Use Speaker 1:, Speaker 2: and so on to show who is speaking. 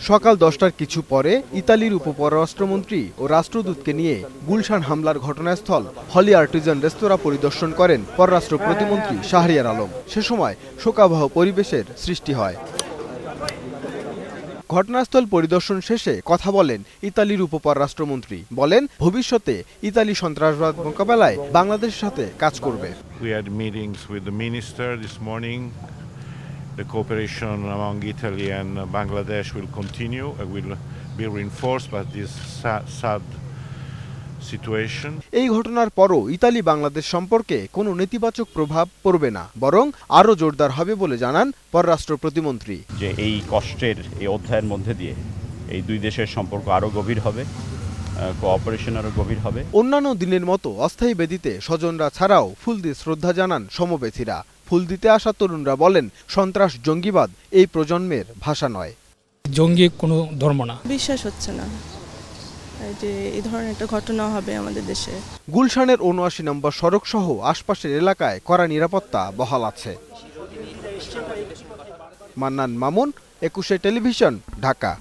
Speaker 1: সকাল 10টার কিছু পরে ইতালির উপপররাষ্ট্রমন্ত্রী ও রাষ্ট্রদূতকে নিয়ে গুলশান হামলার ঘটনাস্থল হলি আর্টিজান রেস্তোরাঁ পরিদর্শন করেন পররাষ্ট্র প্রতিমন্ত্রী শাহরিয়ার আলম। সে সময় শোকাবহ পরিবেশের সৃষ্টি হয়। ঘটনাস্থল পরিদর্শন শেষে কথা বলেন ইতালির উপপররাষ্ট্রমন্ত্রী। বলেন, ভবিষ্যতে ইতালি সন্ত্রাসবাদ মোকাবেলায় বাংলাদেশের সাথে কাজ করবে।
Speaker 2: We had meetings with the minister this morning. The cooperation among Italy and Bangladesh will continue and will be reinforced by this sad situation.
Speaker 1: এই ঘটনার পরও ইতালি বাংলাদেশ সম্পর্কে কোনো নেতিবাচক প্রভাব পড়বে না, বরং আরও জোরদার হবে বলে জানান পররাষ্ট্র প্রতিমন্ত্রী।
Speaker 3: যে এই কষ্টের এই অধ্যায়ের মধ্যে দিয়ে এই দুই দেশের সম্পর্ক আরও গভীর হবে, কোঅপারেশন আরও গভীর হবে।
Speaker 1: অন্যান্য দিনের মতো অস্থায়ী বেদিতে স্বজনরা ছাড়াও ফুল দিয়ে শ্রদ্ধা জানান সমবেথীরা। ফুল দিতে আসা তরুণরা বলেন, সন্ত্রাস জঙ্গিবাদ এই প্রজন্মের ভাষা নয়।
Speaker 4: জঙ্গি কোনো ধর্ম না,
Speaker 5: বিশ্বাস হচ্ছে না যে এই ধরনের একটা ঘটনা হবে আমাদের দেশে।
Speaker 1: গুলশানের ৭৯ নম্বর সড়ক সহ আশপাশের এলাকায় কড়া নিরাপত্তা বহাল আছে। মান্নান মামুন, ২১ টেলিভিশন, ঢাকা।